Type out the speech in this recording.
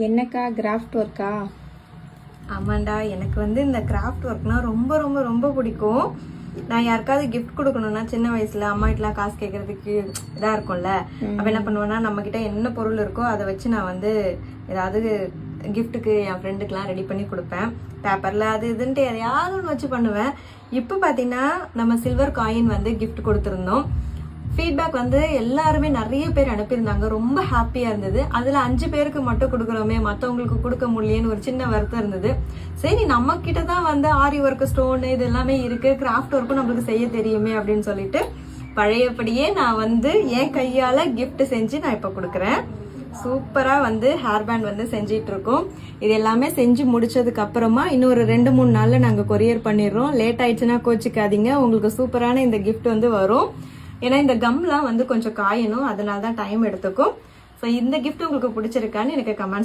என்னக்கா கிராஃப்ட் ஒர்க்கா? ஆமாண்டா, எனக்கு இந்த கிராஃப்ட் ஒர்க்னா ரொம்ப ரொம்ப ரொம்ப பிடிக்கும். நான் யாருக்காவது கிஃப்ட் கொடுக்கணும்னா சின்ன வயசுல அம்மா வீட்டுலாம் காசு கேட்கறதுக்கு இதா இருக்கும்ல. அப்ப என்ன பண்ணுவேன்னா, நம்ம கிட்ட என்ன பொருள் இருக்கோ அதை வச்சு நான் ஏதாவது கிஃப்ட்டுக்கு என் ஃப்ரெண்டுக்கெல்லாம் ரெடி பண்ணி கொடுப்பேன். பேப்பர்ல அது இதுன்ட்டு எதையாவது ஒன்று வச்சு பண்ணுவேன். இப்போ பார்த்தீங்கன்னா நம்ம சில்வர் காயின் கிஃப்ட் கொடுத்துருந்தோம். ஃபீட்பேக் எல்லாருமே நிறைய பேர் அனுப்பியிருந்தாங்க. ரொம்ப ஹாப்பியா இருந்தது. அதுல 5 பேருக்கு மட்டும் கொடுக்குறோமே, மற்றவங்களுக்கு கொடுக்க முடியலன்னு ஒரு சின்ன வருத்தம் இருந்தது. சரி, நம்ம கிட்ட தான் ஆரி ஒர்க், ஸ்டோன் இது எல்லாமே இருக்கு, கிராஃப்ட் ஒர்க்கும் நம்மளுக்கு செய்ய தெரியுமே அப்படின்னு சொல்லிட்டு பழையபடியே நான் என் கையால கிஃப்ட் செஞ்சு நான் இப்ப கொடுக்குறேன். சூப்பரா ஹேர் பேண்ட் செஞ்சிட்டு இருக்கோம். இது எல்லாமே செஞ்சு முடிச்சதுக்கு அப்புறமா இன்னொரு 2-3 நாள்ல நாங்க கொரியர் பண்ணிடுறோம். லேட் ஆயிடுச்சுன்னா கோச்சிக்காதீங்க, உங்களுக்கு சூப்பரான இந்த கிஃப்ட் வரும். ஏன்னா இந்த கம்லாம் கொஞ்சம் காயணும், அதனால தான் டைம் எடுத்துக்கும். ஸோ இந்த கிஃப்ட் உங்களுக்கு பிடிச்சிருக்கான்னு எனக்கு கமெண்ட்ஸ்